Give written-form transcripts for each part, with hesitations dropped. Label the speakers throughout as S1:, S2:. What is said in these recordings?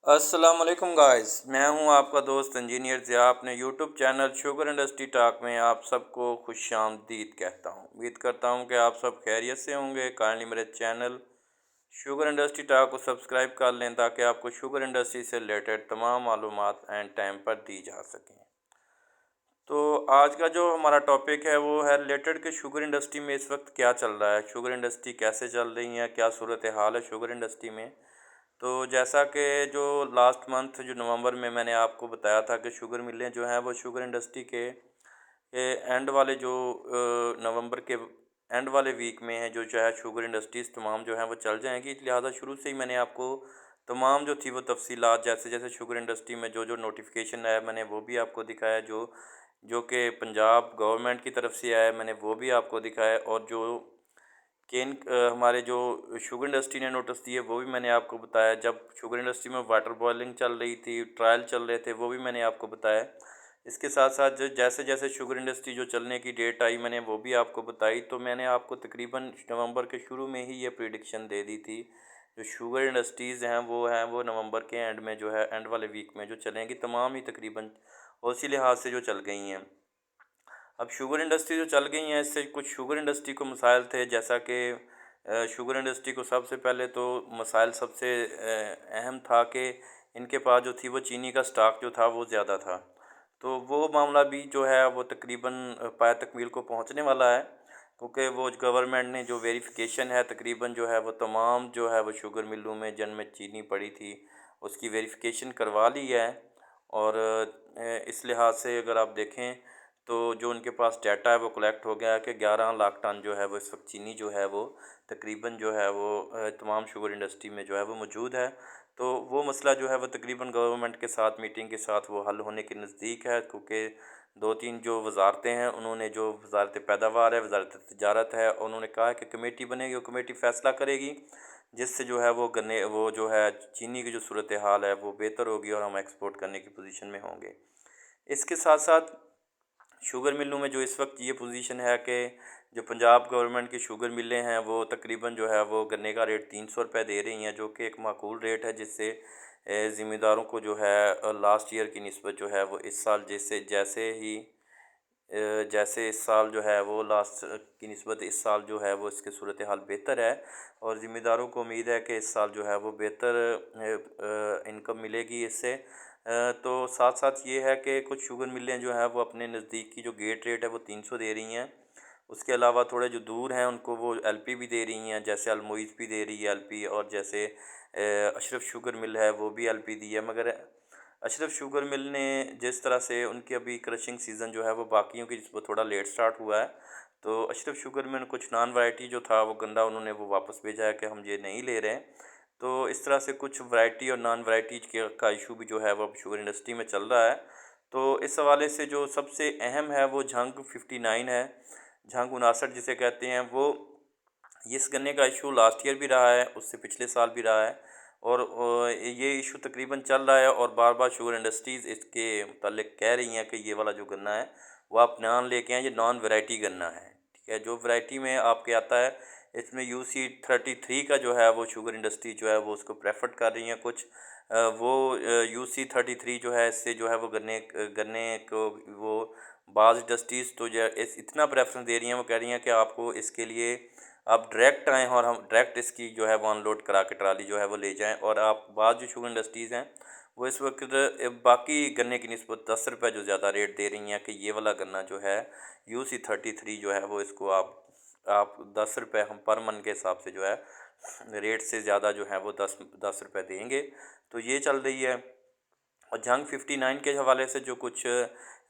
S1: अस्सलाम वालेकुम गाइस, मैं हूं आपका दोस्त इंजीनियर ज़िया। अपने YouTube channel sugar industry talk में आप सबको खुशामदीद कहता हूं। उम्मीद करता हूं कि आप सब खैरियत से होंगे। काइंडली मेरे चैनल शुगर इंडस्ट्री टॉक को सब्सक्राइब कर लें ताकि आपको शुगर इंडस्ट्री से रिलेटेड तमाम मालूमात एंड टाइम पर दी जा सकें। तो आज का जो हमारा टॉपिक है वो है रिलेटेड कि शुगर इंडस्ट्री में इस वक्त क्या चल रहा है, शुगर इंडस्ट्री कैसे चल रही है, क्या सूरत हाल है शुगर इंडस्ट्री में। तो जैसा कि जो लास्ट मंथ जो नवंबर में मैंने आपको बताया था कि शुगर मिलें जो हैं वो शुगर इंडस्ट्री के एंड वाले जो नवंबर के एंड वाले वीक में है जो है शुगर इंडस्ट्रीज़ तमाम जो हैं वो चल जाएंगी। लिहाजा शुरू से ही मैंने आपको तमाम जो थी वो तफसीलात जैसे जैसे शुगर इंडस्ट्री में जो जो नोटिफिकेशन आया मैंने वो भी आपको दिखाया, जो जो कि पंजाब गवर्नमेंट की तरफ से आया मैंने वो भी आपको दिखाया, और जो हमारे जो शुगर इंडस्ट्री ने नोटिस दिए वो भी मैंने आपको बताया। जब शुगर इंडस्ट्री में वाटर बॉयलिंग चल रही थी, ट्रायल चल रहे थे, वो भी मैंने आपको बताया। इसके साथ साथ जो जैसे जैसे शुगर इंडस्ट्री जो चलने की डेट आई मैंने वो भी आपको बताई। तो मैंने आपको तकरीबन नवंबर के शुरू में ही ये प्रिडिक्शन दे दी थी जो शुगर इंडस्ट्रीज़ हैं वो नवंबर के एंड में जो है एंड वाले वीक में जो चलेंगी तमाम ही तकरीबन उसी लिहाज से जो चल गई हैं। अब शुगर इंडस्ट्री जो चल गई हैं इससे कुछ शुगर इंडस्ट्री को मसाइल थे, जैसा कि शुगर इंडस्ट्री को सबसे पहले तो मसाइल सबसे अहम था कि इनके पास जो थी वो चीनी का स्टॉक जो था वो ज़्यादा था। तो वो मामला भी जो है वो तकरीबन पाए तकमील को पहुंचने वाला है, क्योंकि वो गवर्नमेंट ने जो वेरिफिकेशन है तकरीबन जो है वो तमाम जो है वो शुगर मिलों में जिनमें चीनी पड़ी थी उसकी वेरिफिकेशन करवा ली है। और इस लिहाज से अगर आप देखें तो जो उनके पास डाटा है वो कलेक्ट हो गया है कि 11 लाख टन जो है वो इस वक्त चीनी जो है वो तकरीबन जो है वो तमाम शुगर इंडस्ट्री में जो है वो मौजूद है। तो वो मसला जो है वो तकरीबन गवर्नमेंट के साथ मीटिंग के साथ वो हल होने के नज़दीक है, क्योंकि दो तीन जो वजारतें हैं उन्होंने जो वजारत पैदावार है, वजारत तजारत है, उन्होंने कहा है कि कमेटी बनेगी, वो कमेटी फ़ैसला करेगी जिससे जो है वो गन्ने वो जो है चीनी की जो सूरत हाल है वो बेहतर होगी और हम एक्सपोर्ट करने की पोजीशन में होंगे। इसके साथ साथ शुगर मिलों में जो इस वक्त ये पोजीशन है कि जो पंजाब गवर्नमेंट की शुगर मिलें हैं वो तकरीबन जो है वो गन्ने का रेट 300 रुपये दे रही हैं, जो कि एक माकूल रेट है, जिससे ज़िम्मेदारों को जो है लास्ट ईयर की निस्बत जो है वो इस साल जैसे इस साल जो है वो लास्ट की निस्बत इस साल जो है वो इसकी सूरत हाल बेहतर है। और ज़िम्मेदारों को उम्मीद है कि इस साल जो है वो बेहतर इनकम मिलेगी इससे। तो साथ साथ ये है कि कुछ शुगर मिलें जो है वो अपने नज़दीक की जो गेट रेट है वो 300 दे रही हैं। उसके अलावा थोड़े जो दूर हैं उनको वो एलपी भी दे रही हैं, जैसे अलमोइज़ भी दे रही है एलपी, और जैसे अशरफ शुगर मिल है वो भी एलपी दी है। मगर अशरफ शुगर मिल ने जिस तरह से उनकी अभी क्रशिंग सीज़न जो है वो बाकियों की निस्बत थोड़ा लेट स्टार्ट हुआ है, तो अशरफ शुगर में कुछ नॉन वैरायटी जो था वो गंदा उन्होंने वो वापस भेजा है कि हम ये नहीं ले रहे हैं। तो इस तरह से कुछ वैरायटी और नॉन वैरायटी के का इशू भी जो है वो अब शुगर इंडस्ट्री में चल रहा है। तो इस हवाले से जो सबसे अहम है वो झंग 59 है, झंग 59 जिसे कहते हैं वो। इस गन्ने का इशू लास्ट ईयर भी रहा है, उससे पिछले साल भी रहा है, और ये इशू तकरीबन चल रहा है और बार बार शुगर इंडस्ट्रीज़ इसके मतलब कह रही हैं कि ये वाला जो गन्ना है वो आप नॉन लेके आएँ, ये नॉन वैरायटी गन्ना है। ठीक है, जो वैरायटी में आपके आता है इसमें UC33 का जो है वो शुगर इंडस्ट्री जो है वो उसको प्रेफर कर रही हैं कुछ। वो UC33 जो है इससे जो है वो गन्ने गन्ने को वो बाज़ इंडस्ट्रीज़ तो जो इस इतना प्रेफरेंस दे रही हैं, वो कह रही हैं कि आपको इसके लिए आप डायरेक्ट आएँ और हम डायरेक्ट इसकी जो है वो अनलोड करा के ट्राली जो है वो ले जाएँ। और आप बाद जो शुगर इंडस्ट्रीज़ हैं वो इस वक्त बाकी गन्ने की निस्बत 10 रुपये जो ज़्यादा रेट दे रही हैं कि ये वाला गन्ना जो है UC33 जो है वो इसको आप 10 रुपये हम पर मन के हिसाब से जो है रेट से ज़्यादा जो है वो दस दस रुपये देंगे। तो ये चल रही है। और जंग 59 के हवाले से जो कुछ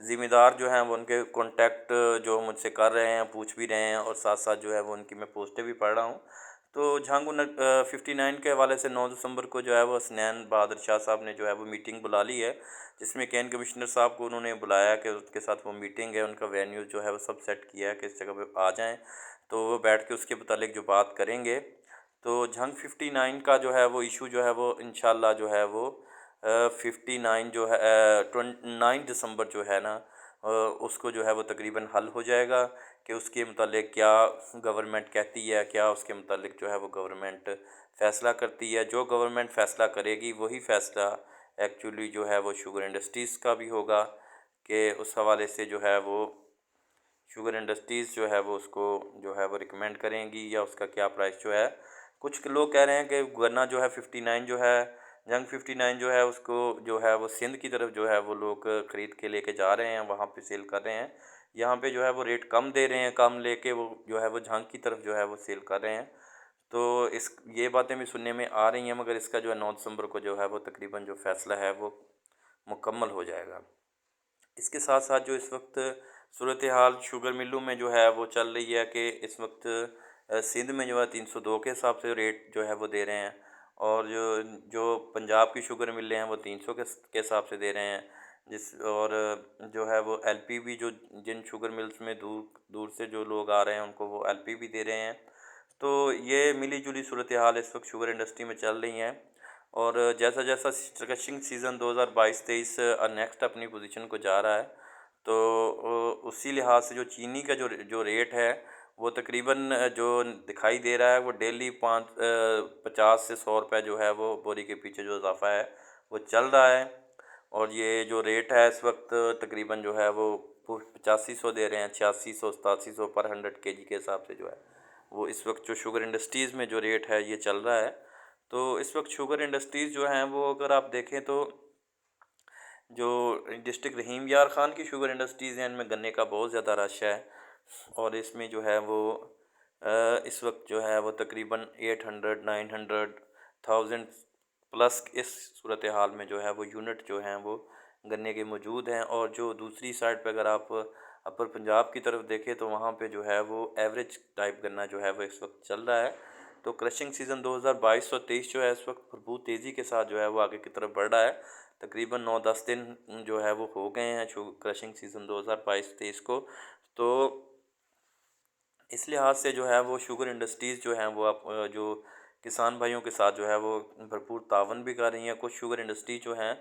S1: ज़िम्मेदार जो हैं वो उनके कांटेक्ट जो मुझसे कर रहे हैं, पूछ भी रहे हैं, और साथ साथ जो है वो उनकी मैं पोस्टें भी पढ़ रहा हूँ। तो जंग 59 के हवाले से 9 दिसंबर को जो है वो हसनैन बहादुर शाह साहब ने जो है वो मीटिंग बुला ली है, जिसमें कैन कमिश्नर साहब को उन्होंने बुलाया कि उसके साथ वो मीटिंग है, उनका वेन्यू जो है वो सब सेट किया है कि इस जगह पे आ जाएँ, तो वो बैठ के उसके मुतालिक जो बात करेंगे। तो जंग 59 का जो है वो इशू जो है वो इंशाल्लाह जो है वो 59 जो है 29 दिसंबर जो है ना उसको जो है वो तकरीबन हल हो जाएगा कि उसके मुतालिक क्या गवर्नमेंट कहती है, क्या उसके मुतालिक जो है वो गवर्नमेंट फ़ैसला करती है। जो गवर्नमेंट फ़ैसला करेगी वही फ़ैसला एक्चुअली जो है वो शुगर इंडस्ट्रीज़ का भी होगा कि उस हवाले से जो है वो शुगर इंडस्ट्रीज़ जो है वो उसको जो है वो रिकमेंड करेंगी या उसका क्या प्राइस जो है। कुछ लोग कह रहे हैं कि गन्ना जो है 59 जो है जंग 59 जो है उसको जो है वो सिंध की तरफ जो है वो लोग ख़रीद के लेके जा रहे हैं, वहाँ पे सेल कर रहे हैं। यहाँ पे जो है वो रेट कम दे रहे हैं, कम लेके वो जो है वो झांग की तरफ जो है वो सेल कर रहे हैं। तो इस ये बातें भी सुनने में आ रही हैं, मगर इसका जो है 9 दिसंबर को जो है वो तकरीबन जो फ़ैसला है वो मुकम्मल हो जाएगा। इसके साथ साथ जो इस वक्त सूरत हाल शुगर मिलों में जो है वो चल रही है कि इस वक्त सिंध में जो है 302 के हिसाब से रेट जो है वो दे रहे हैं, और जो जो पंजाब की शुगर मिलें हैं वो 300 के हिसाब से दे रहे हैं। और जो है वो एलपी भी, जो जिन शुगर मिल्स में दूर दूर से जो लोग आ रहे हैं उनको वो एलपी भी दे रहे हैं। तो ये मिली जुली सूरत हाल इस वक्त शुगर इंडस्ट्री में चल रही हैं। और जैसा जैसा क्रशिंग सीज़न 2022-23 नेक्स्ट अपनी पोजीशन को जा रहा है, तो उसी लिहाज से जो चीनी का जो जो रेट है वो तकरीबन जो दिखाई दे रहा है वो डेली 50 से 100 रुपये जो है वो बोरी के पीछे जो इजाफा है वो चल रहा है। और ये जो रेट है इस वक्त तकरीबन जो है वो 8500 दे रहे हैं, 8600 8700 पर 100 kg के हिसाब से जो है वो इस वक्त जो शुगर इंडस्ट्रीज़ में जो रेट है ये चल रहा है। तो इस वक्त शुगर इंडस्ट्रीज़ जो हैं वो अगर आप देखें तो जो डिस्ट्रिक्ट रहीम यार ख़ान की शुगर इंडस्ट्रीज़ हैं इनमें गन्ने का बहुत ज़्यादा रश है। और इसमें जो है वो इस वक्त जो है वो तकरीबन 800 900 1000 प्लस इस सूरत हाल में जो है वो यूनिट जो हैं वो गन्ने के मौजूद हैं। और जो दूसरी साइड पे अगर आप अपर पंजाब की तरफ देखें तो वहाँ पे जो है वो एवरेज टाइप गन्ना जो है वो इस वक्त चल रहा है। तो क्रशिंग सीज़न 2022 और 23 जो है इस वक्त भरपूर तेज़ी के साथ जो है वो आगे की तरफ बढ़ रहा है। तकरीबन 9-10 दिन जो है वो हो गए हैं क्रशिंग सीज़न 2022-23 को। तो इस लिहाज से जो है वो शुगर इंडस्ट्रीज़ जो हैं वो जो किसान भाइयों के साथ जो है वो भरपूर तावन भी कर रही हैं। कुछ शुगर इंडस्ट्री जो हैं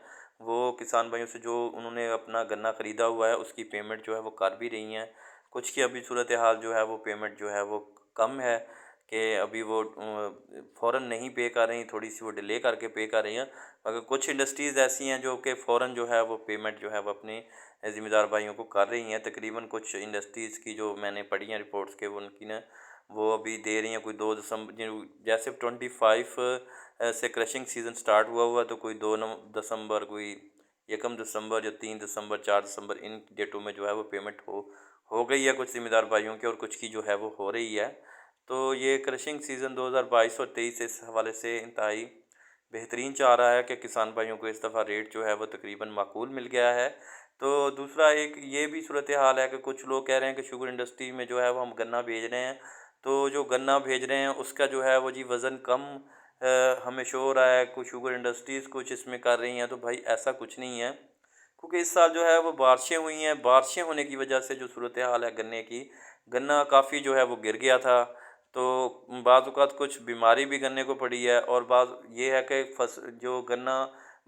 S1: वो किसान भाइयों से जो उन्होंने अपना गन्ना ख़रीदा हुआ है उसकी पेमेंट जो है वो कर भी रही हैं। कुछ की अभी सूरत हाल जो है वो पेमेंट जो है वो कम है कि अभी वो फ़ौरन नहीं पे कर रही, थोड़ी सी वो डिले करके पे कर रही हैं। मगर कुछ इंडस्ट्रीज़ ऐसी हैं जो कि फ़ौरन जो है वो पेमेंट जो है वो अपनी ज़िम्मेदार भाइयों को कर रही हैं। तकरीबन कुछ इंडस्ट्रीज़ की जो मैंने पढ़ी हैं रिपोर्ट्स के, वो उनकी ना वो अभी दे रही हैं कोई 2 दिसंबर जैसे 25 से क्रशिंग सीज़न स्टार्ट हुआ तो कोई 2 दिसंबर, कोई 1 दिसंबर या 3 दिसंबर 4 दिसंबर इन डेटों में जो है वो पेमेंट हो गई है कुछ ज़िम्मेदार भाइयों की, और कुछ की जो है वो हो रही है। तो ये क्रशिंग सीज़न 2022 और 23 इस हवाले से इंतहाई बेहतरीन चाह रहा है कि किसान भाइयों को इस दफ़ा रेट जो है वो तकरीबन माकूल मिल गया है। तो दूसरा एक ये भी सूरत हाल है कि कुछ लोग कह रहे हैं कि शुगर इंडस्ट्री में जो है वो हम गन्ना भेज रहे हैं, तो जो गन्ना भेज रहे हैं उसका जो है वो जी वज़न कम हमें शो हो रहा है, कुछ शुगर इंडस्ट्रीज़ कुछ इसमें कर रही हैं। तो भाई ऐसा कुछ नहीं है, क्योंकि इस साल जो है वो बारिशें हुई हैं, बारिशें होने की वजह से जो सूरत हाल है गन्ने की, गन्ना काफ़ी जो है वो गिर गया था। तो बाज़ औक़ात कुछ बीमारी भी गन्ने को पड़ी है, और बाज़ ये है कि जो गन्ना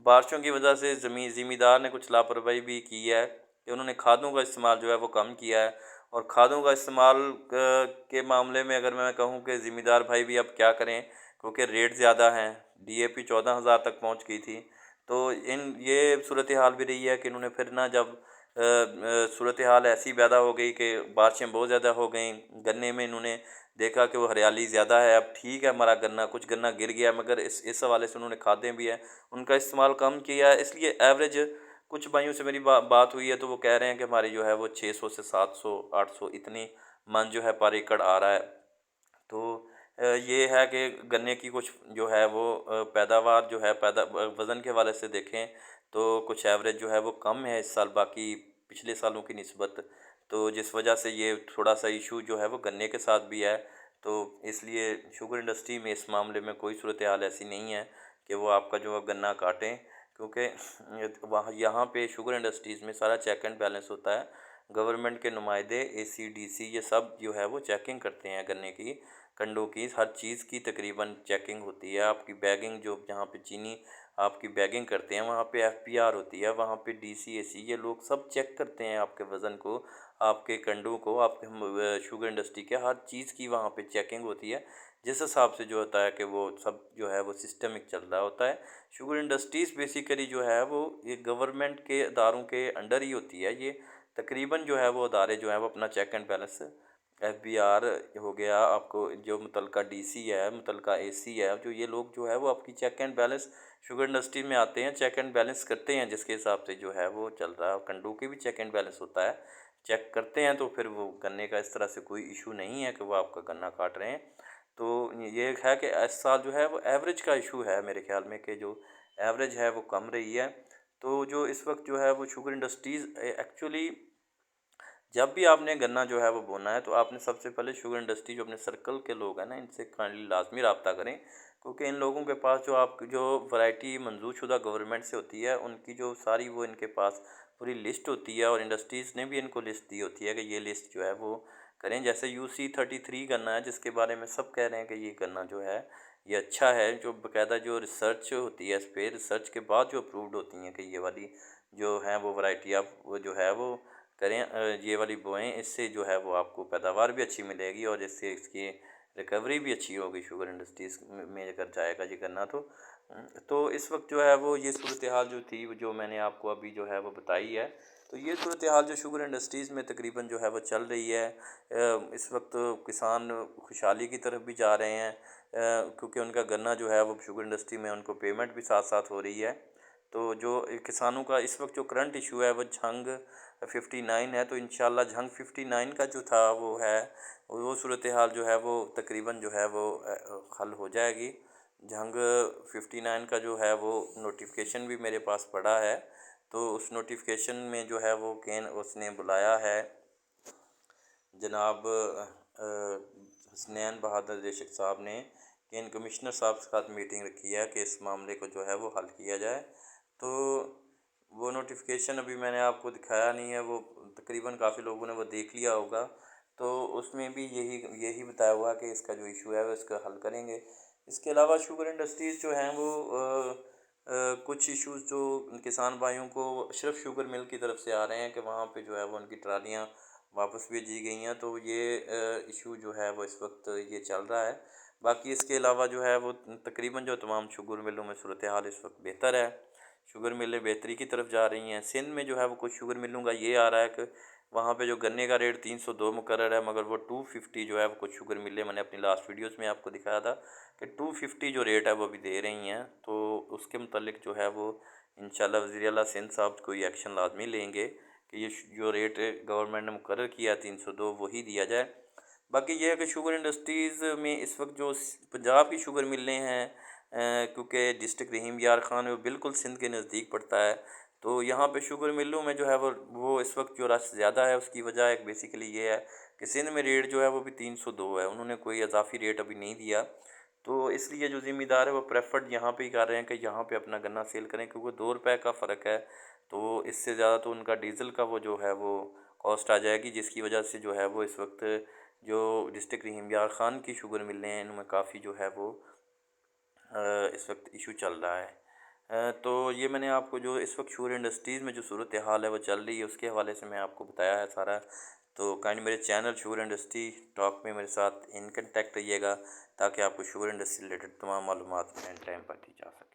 S1: बारिशों की वजह से ज़मींदार ने कुछ लापरवाही भी की है कि उन्होंने खादों का इस्तेमाल जो है वो कम किया है। और खादों का इस्तेमाल के मामले में अगर मैं कहूँ कि ज़मींदार भाई भी अब क्या करें, क्योंकि रेट ज़्यादा हैं, डीएपी 14,000 तक पहुँच गई थी। तो ये सूरत हाल भी रही है कि इन्होंने फिर ना जब सूरत हाल ऐसी पैदा हो गई कि बारिशें बहुत ज़्यादा हो गई, गन्ने में इन्होंने देखा कि वो हरियाली ज़्यादा है, अब ठीक है हमारा गन्ना, कुछ गन्ना गिर गया, मगर इस हवाले से उन्होंने खादें भी हैं उनका इस्तेमाल कम किया है। इसलिए एवरेज कुछ भाइयों से मेरी बात हुई है तो वो कह रहे हैं कि हमारी जो है वो 600 से 700 800 इतनी मन जो है पर एकड़ आ रहा है। तो ये है कि गन्ने की कुछ जो है वो पैदावार जो है वज़न के हवाले से देखें तो कुछ एवरेज जो है वो कम है इस साल बाकी पिछले सालों की निस्बत। तो जिस वजह से ये थोड़ा सा इशू जो है वो गन्ने के साथ भी है। तो इसलिए शुगर इंडस्ट्री में इस मामले में कोई सूरत हाल ऐसी नहीं है कि वो आपका जो है गन्ना काटें, क्योंकि वहाँ यहाँ पे शुगर इंडस्ट्रीज़ में सारा चेक एंड बैलेंस होता है। गवर्नमेंट के नुमाइंदे एसीडीसी ये सब जो है वो चेकिंग करते हैं गन्ने की, कंडों की, हर चीज़ की तकरीबन चेकिंग होती है। आपकी बैगिंग जो जहाँ पे चीनी आपकी बैगिंग करते हैं, वहाँ पे एफपीआर होती है, वहाँ पे डीसीएसी, ये लोग सब चेक करते हैं आपके वज़न को, आपके कंडों को, आपके शुगर इंडस्ट्री के हर चीज़ की वहाँ पे चेकिंग होती है। जिस हिसाब से जो होता है कि वो सब जो है वो सिस्टमिक चल रहा होता है। शुगर इंडस्ट्रीज़ बेसिकली जो है वो ये गवर्नमेंट के इदारों के अंडर ही होती है। ये तकरीबन जो है वो अदारे जो हैं वो अपना चेक एंड बैलेंस, एफबीआर हो गया, आपको जो मुतलका डीसी है, मुतलका एसी है, जो ये लोग जो है वो आपकी check and balance sugar industry में आते हैं, चेक एंड बैलेंस करते हैं, जिसके हिसाब से जो है वो चल रहा है। कंडू के भी चेक एंड बैलेंस होता है, चेक करते हैं, तो फिर वो गन्ने का इस तरह से कोई इशू नहीं है कि वो आपका गन्ना काट रहे हैं। तो ये है कि इस साल जो है वो एवरेज का इशू है मेरे ख्याल में, कि जो एवरेज है वो कम रही है। तो जो इस वक्त जो है वो शुगर इंडस्ट्रीज़ एक्चुअली, जब भी आपने गन्ना जो है वो बोना है, तो आपने सबसे पहले शुगर इंडस्ट्री जो अपने सर्कल के लोग हैं ना, इनसे काइंडली लाजमी रब्ता करें, क्योंकि इन लोगों के पास जो आपकी जो वैरायटी मंजूर शुदा गवर्नमेंट से होती है, उनकी जो सारी वो इनके पास पूरी लिस्ट होती है, और इंडस्ट्रीज़ ने भी इनको लिस्ट दी होती है कि ये लिस्ट जो है वो करें। जैसे UC33 गन्ना है, जिसके बारे में सब कह रहे हैं कि ये गन्ना जो है ये अच्छा है, जो बाकायदा जो रिसर्च होती है, इस पर रिसर्च के बाद जो अप्रूव्ड होती हैं कि ये वाली जो है वो वैरायटी आप वो जो है वो करें, ये वाली बोएं, इससे जो है वो आपको पैदावार भी अच्छी मिलेगी, और इससे इसकी रिकवरी भी अच्छी होगी शुगर इंडस्ट्रीज़ में अगर जाएगा ये करना तो। तो इस वक्त जो है वो ये सूरत हाल जो थी, जो मैंने आपको अभी जो है वो बताई है, तो ये सूरत हाल जो शुगर इंडस्ट्रीज़ में तकरीबन जो है वो चल रही है। इस वक्त किसान खुशहाली की तरफ भी जा रहे हैं, क्योंकि उनका गन्ना जो है वो शुगर इंडस्ट्री में उनको पेमेंट भी साथ साथ हो रही है। तो जो किसानों का इस वक्त जो करंट इशू है वो झंग 59 है, तो इंशाल्लाह झंग 59 का जो था वो है, वो सूरत हाल जो है वो तकरीबन जो है वो हल हो जाएगी। झंग 59 का जो है वो नोटिफिकेशन भी मेरे पास पड़ा है, तो उस नोटिफिकेशन में जो है वो केन उसने बुलाया है जनाब हसनैन बहादुर देशक साहब ने, केन कमिश्नर साहब के साथ मीटिंग रखी है कि इस मामले को जो है वो हल किया जाए। तो वो नोटिफिकेशन अभी मैंने आपको दिखाया नहीं है, वो तकरीबन काफ़ी लोगों ने वो देख लिया होगा। तो उसमें भी यही यही बताया हुआ है कि इसका जो इशू है वो इसका हल करेंगे। इसके अलावा शुगर इंडस्ट्रीज़ जो हैं वो कुछ इश्यूज जो किसान भाइयों को सिर्फ शुगर मिल की तरफ से आ रहे हैं कि वहाँ पे जो है वो उनकी ट्रालियाँ वापस भेजी गई हैं, तो ये इशू जो है वो इस वक्त ये चल रहा है। बाकी इसके अलावा जो है वो तकरीबन जो तमाम शुगर मिलों में सूरत हाल इस वक्त बेहतर है, शुगर मिलें बेहतरी की तरफ जा रही हैं। सिंध में जो है वो कुछ शुगर मिलों का ये आ रहा है कि वहाँ पे जो गन्ने का रेट 302 मुकर्रर है, मगर वो 250 जो है वो कुछ शुगर मिलें, मैंने अपनी लास्ट वीडियोस में आपको दिखाया था कि 250 जो रेट है वो अभी दे रही हैं। तो उसके मुतालिक जो है वो इंशाल्लाह वज़ीर आला सिंध साहब कोई एक्शन लाजमी लेंगे कि ये जो रेट गवर्नमेंट ने मुकर्रर किया 302 वही दिया जाए। बाकी ये है कि शुगर इंडस्ट्रीज़ में इस वक्त जो पंजाब की शुगर मिलें हैं, क्योंकि डिस्ट्रिक्ट रहीम यार ख़ान है वो बिल्कुल सिंध के नज़दीक पड़ता है, तो यहाँ पे शुगर मिलों में जो है वो इस वक्त जो रश ज़्यादा है, उसकी वजह एक बेसिकली ये है कि सिंध में रेट जो है वो भी 302 है, उन्होंने कोई इजाफी रेट अभी नहीं दिया। तो इसलिए जो ज़िम्मेदार है वो प्रेफर्ड यहाँ पे ही कर रहे हैं कि यहाँ पे अपना गन्ना सेल करें, क्योंकि 2 रुपये का फ़र्क है, तो इससे ज़्यादा तो उनका डीज़ल का वो जो है वो कॉस्ट आ जाएगी, जिसकी वजह से जो है वो इस वक्त जो डिस्ट्रिक्ट रहीम यार ख़ान की शुगर मिलें हैं, इनमें काफ़ी जो है वो इस वक्त इशू चल रहा है। तो ये मैंने आपको जो इस वक्त शुगर इंडस्ट्रीज़ में जो सूरत हाल है वो चल रही है, उसके हवाले से मैं आपको बताया है सारा। तो काइंडली मेरे चैनल शुगर इंडस्ट्री टॉक में मेरे साथ इन कंटेक्ट रहिएगा, ताकि आपको शुगर इंडस्ट्री रिलेटेड तमाम मालूमात एंड टाइम पर दी जा सके।